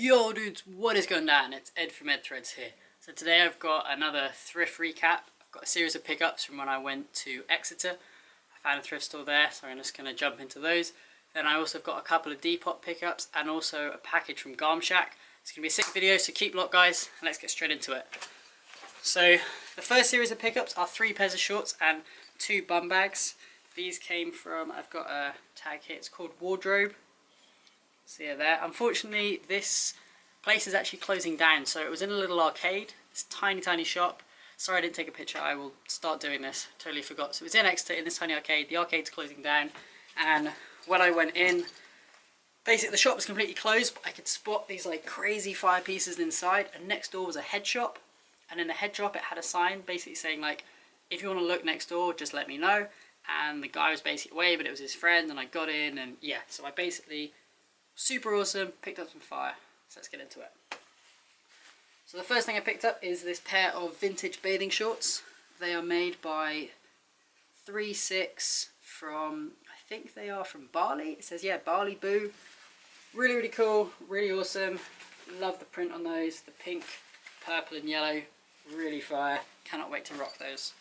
Yo dudes, what is going down? It's Ed from Ed Threads here. So today I've got another thrift recap. I've got a series of pickups from when I went to Exeter. I found a thrift store there, so I'm just going to jump into those. Then I also have got a couple of Depop pickups and also a package from Garmshack. It's going to be a sick video, so keep locked guys, and let's get straight into it. So the first series of pickups are 3 pairs of shorts and 2 bum bags. These came from, I've got a tag here, it's called Wardrobe. So yeah, there. Unfortunately, this place is actually closing down. So it was in a little arcade. It's a tiny shop. Sorry I didn't take a picture. I will start doing this. Totally forgot. So it was in Exeter in this tiny arcade. The arcade's closing down. And when I went in, basically the shop was completely closed. But I could spot these like crazy fire pieces inside. And next door was a head shop. And in the head shop it had a sign basically saying like, if you want to look next door, just let me know. And the guy was basically away, but it was his friend. And I got in and yeah, so I basically... super awesome, picked up some fire, so let's get into it. So the first thing I picked up is this pair of vintage bathing shorts. They are made by 3'6" from, I think they are from Bali. It says, yeah, Bali Boo. Really cool, really awesome. Love the print on those, the pink, purple and yellow, really fire. Cannot wait to rock those.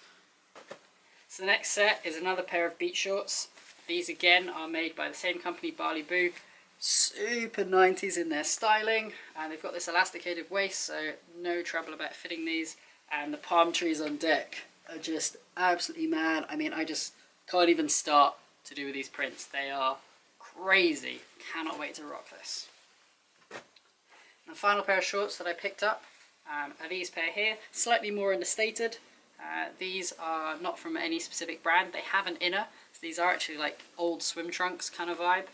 So the next set is another pair of beach shorts. These again are made by the same company, Bali Boo. Super 90s in their styling, and they've got this elasticated waist, so no trouble about fitting these. And the palm trees on deck are just absolutely mad. I mean, I just can't even start to do with these prints. They are crazy. Cannot wait to rock this. And the final pair of shorts that I picked up are these pair here, slightly more understated. These are not from any specific brand. They have an inner, so these are actually like old swim trunks kind of vibe.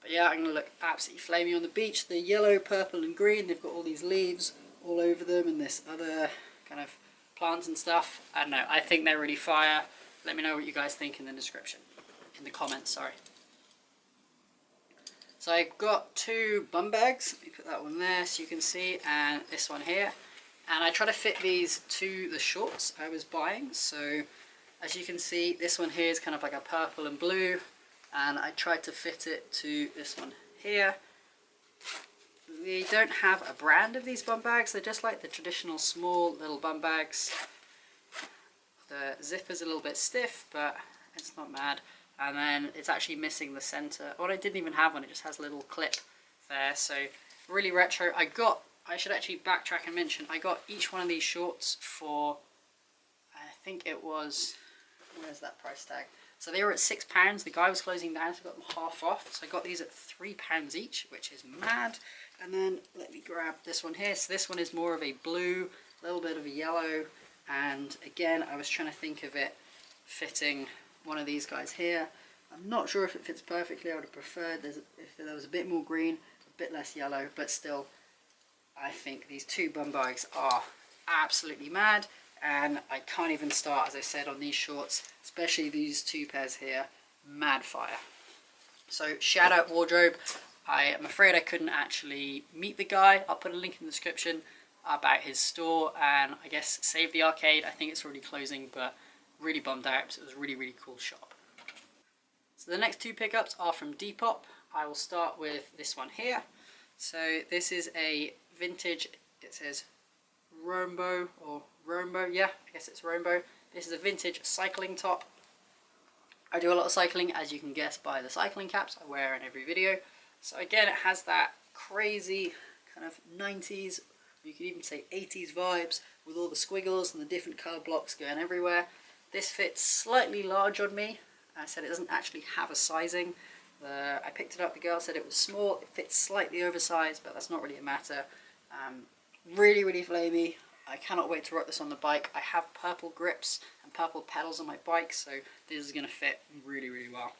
But yeah, I'm going to look absolutely flamey on the beach. The yellow, purple and green, they've got all these leaves all over them and this other kind of plants and stuff. I don't know, I think they're really fire. Let me know what you guys think in the description. In the comments, sorry. So I've got 2 bum bags. Let me put that one there so you can see, and this one here. And I try to fit these to the shorts I was buying. So as you can see, this one here is kind of like a purple and blue. And I tried to fit it to this one here. They don't have a brand of these bum bags. They're just like the traditional small little bum bags. The zipper's a little bit stiff, but it's not mad. And then it's actually missing the center. Well, I didn't even have one. It just has a little clip there. So really retro. I should actually backtrack and mention, I got each one of these shorts for, I think it was, where's that price tag? So they were at £6. The guy was closing down, so I got them half off. So I got these at £3 each, which is mad. And then let me grab this one here. So this one is more of a blue, a little bit of a yellow. And again, I was trying to think of it fitting one of these guys here. I'm not sure if it fits perfectly. I would have preferred if there was a bit more green, a bit less yellow. But still, I think these 2 bum bags are absolutely mad. And I can't even start, as I said, on these shorts, especially these 2 pairs here. Mad fire. So shout out Wardrobe. I am afraid I couldn't actually meet the guy. I'll put a link in the description about his store and I guess save the arcade. I think it's already closing, but really bummed out because it was a really cool shop. So the next 2 pickups are from Depop. I will start with this one here. So this is a vintage, it says Rombo or Rombo, yeah, I guess it's Rombo. This is a vintage cycling top. I do a lot of cycling, as you can guess by the cycling caps I wear in every video. So again, it has that crazy kind of 90s, you could even say 80s vibes with all the squiggles and the different colour blocks going everywhere. This fits slightly large on me. I said it doesn't actually have a sizing. I picked it up, the girl said it was small. It fits slightly oversized, but that's not really a matter. Really flamey. I cannot wait to rock this on the bike. I have purple grips and purple pedals on my bike, so this is going to fit really well.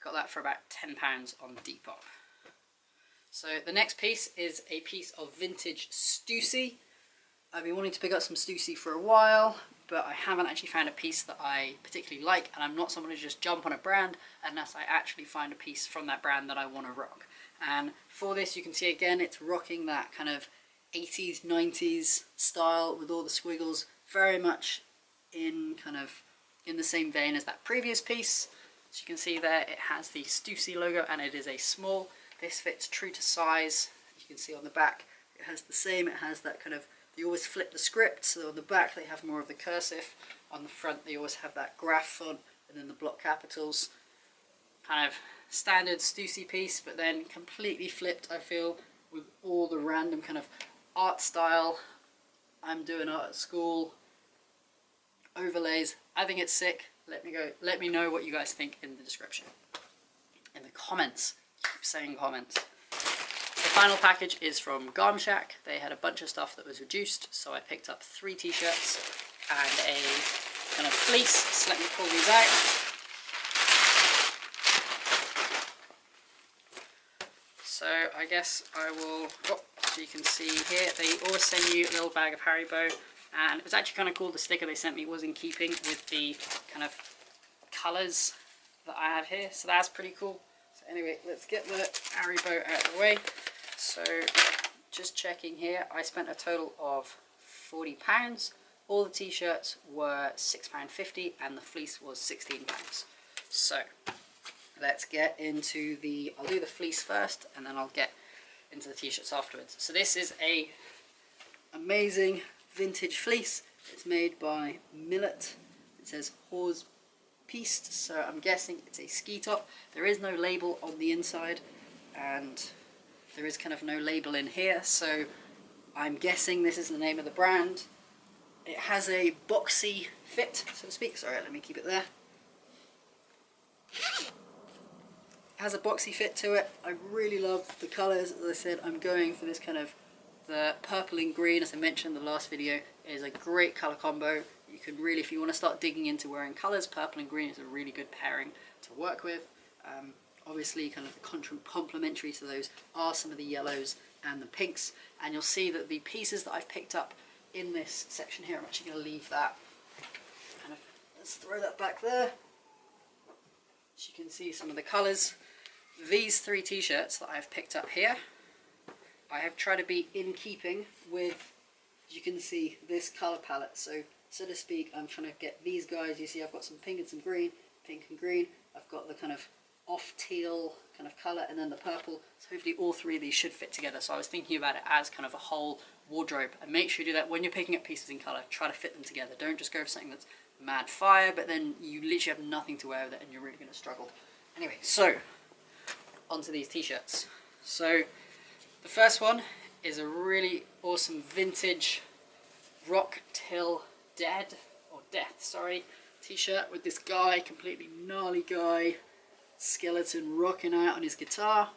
Got that for about £10 on Depop. So the next piece is a piece of vintage Stussy. I've been wanting to pick up some Stussy for a while, but I haven't actually found a piece that I particularly like, and I'm not someone who just jump on a brand unless I actually find a piece from that brand that I want to rock. And for this, you can see again, it's rocking that kind of 80s, 90s style with all the squiggles, very much in the same vein as that previous piece. As you can see there, it has the Stussy logo and it is a small. This fits true to size. You can see on the back it has the same, it has that kind of, they always flip the script, so on the back they have more of the cursive, on the front they always have that graph font and then the block capitals. Kind of standard Stussy piece, but then completely flipped, I feel, with all the random kind of art style. I'm doing art at school, overlays. I think it's sick. Let me know what you guys think in the description, in the comments. Keep saying comments. The final package is from Garmshack. They had a bunch of stuff that was reduced, so I picked up 3 t-shirts and a kind of fleece. So let me pull these out. So I guess I will, so you can see here, they always send you a little bag of Haribo, and it was actually kind of cool. The sticker they sent me was in keeping with the kind of colours that I have here, so that's pretty cool. So anyway, let's get the Haribo out of the way. So just checking here, I spent a total of £40. All the t-shirts were £6.50 and the fleece was £16. So let's get into the, I'll do the fleece first and then I'll get into the t-shirts afterwards. So this is a amazing vintage fleece. It's made by Millet. It says Hors Piste, so I'm guessing it's a ski top. There is no label on the inside and there is kind of no label in here, so I'm guessing this is the name of the brand. It has a boxy fit, so to speak. Sorry, let me keep it there. It has a boxy fit to it. I really love the colours. As I said, I'm going for this kind of, the purple and green, as I mentioned in the last video, is a great colour combo. You can really, if you want to start digging into wearing colours, purple and green is a really good pairing to work with. Obviously, kind of the complementary to those are some of the yellows and the pinks, and you'll see that the pieces that I've picked up in this section here, I'm actually going to leave that. Kind of, let's throw that back there. As you can see, some of the colours. These 3 t-shirts that I've picked up here, I have tried to be in keeping with, as you can see, this colour palette. So to speak, I'm trying to get these guys. You see, I've got some pink and some green, pink and green. I've got the kind of off teal kind of colour and then the purple. So hopefully all 3 of these should fit together. So I was thinking about it as kind of a whole wardrobe, and make sure you do that when you're picking up pieces in colour. Try to fit them together. Don't just go for something that's mad fire, but then you literally have nothing to wear with it and you're really going to struggle. Anyway, so onto these t-shirts. So the first one is a really awesome vintage Rock Till Death t-shirt with this guy, completely gnarly guy, skeleton rocking out on his guitar.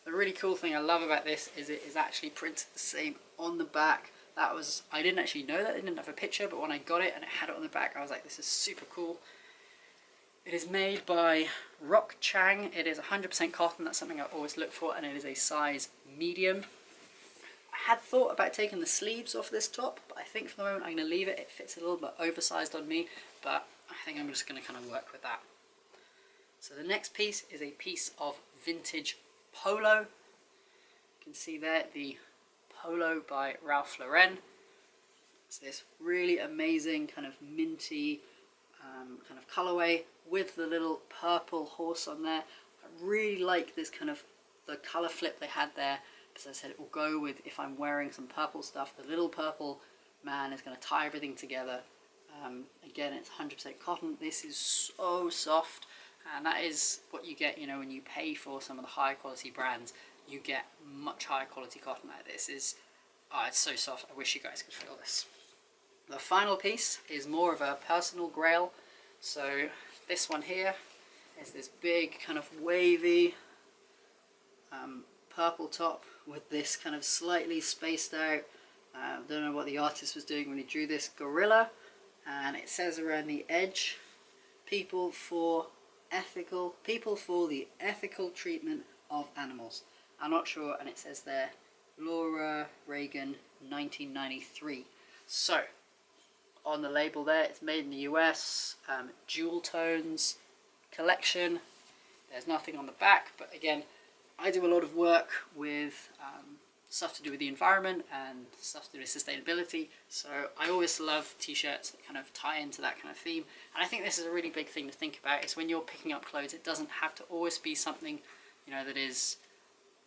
The really cool thing I love about this is it is actually printed the same on the back. That was, I didn't actually know that, it didn't have a picture, but when I got it and it had it on the back, I was like, this is super cool. It is made by Rock Chang. It is 100% cotton. That's something I always look for, and it is a size medium. I had thought about taking the sleeves off this top, but I think for the moment I'm going to leave it. It fits a little bit oversized on me, but I think I'm just going to kind of work with that. So the next piece is a piece of vintage polo. You can see there the polo by Ralph Lauren. It's this really amazing kind of minty kind of colourway with the little purple horse on there. I really like this kind of, the colour flip they had there. As I said, it will go with, if I'm wearing some purple stuff, the little purple man is going to tie everything together. Again, it's 100% cotton. This is so soft, and that is what you get, you know, when you pay for some of the high quality brands. You get much higher quality cotton like this. It's so soft. I wish you guys could feel this. The final piece is more of a personal grail. So this one here is this big kind of wavy purple top with this kind of slightly spaced out, don't know what the artist was doing when he drew this, gorilla, and it says around the edge, people for the ethical treatment of animals. I'm not sure, and it says there Laura Reagan 1993. So on the label there, it's made in the US, jewel tones collection. There's nothing on the back, but again, I do a lot of work with stuff to do with the environment and stuff to do with sustainability, so I always love t-shirts that kind of tie into that kind of theme. And I think this is a really big thing to think about, is when you're picking up clothes, it doesn't have to always be something, you know, that is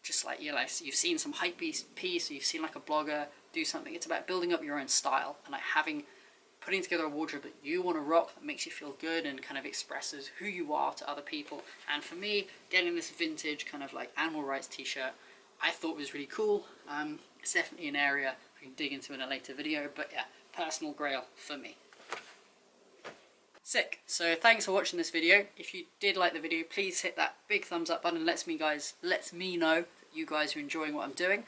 just like you've seen some hype piece, or you've seen like a blogger do something. It's about building up your own style and like putting together a wardrobe that you want to rock, that makes you feel good and kind of expresses who you are to other people. And for me, getting this vintage kind of like animal rights t-shirt, I thought was really cool. It's definitely an area I can dig into in a later video, but yeah, personal grail for me. Sick. So thanks for watching this video. If you did like the video, please hit that big thumbs up button. Lets me know that you guys are enjoying what I'm doing.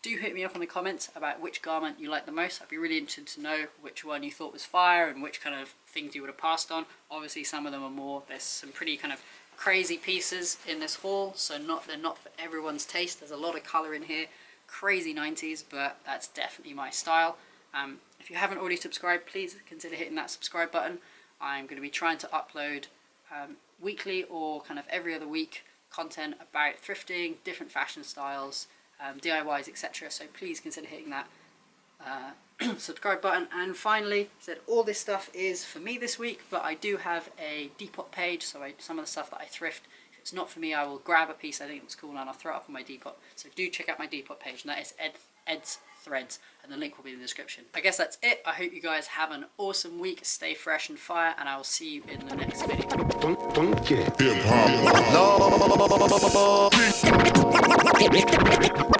Do hit me up in the comments about which garment you like the most. I'd be really interested to know which one you thought was fire and which kind of things you would have passed on. Obviously some of them are more, there's some pretty kind of crazy pieces in this haul, so they're not for everyone's taste. There's a lot of colour in here, crazy 90s, but that's definitely my style. If you haven't already subscribed, please consider hitting that subscribe button. I'm going to be trying to upload weekly or kind of every other week content about thrifting, different fashion styles, DIYs, etc. So please consider hitting that subscribe button. And finally, all this stuff is for me this week, but I do have a Depop page, so some of the stuff that I thrift, if it's not for me, I will grab a piece I think it's cool and I'll throw it up on my Depop. So do check out my Depop page, and that is Ed's Threads, and the link will be in the description. I guess that's it. I hope you guys have an awesome week, stay fresh and fire, and I will see you in the next video. Don't get hip hop.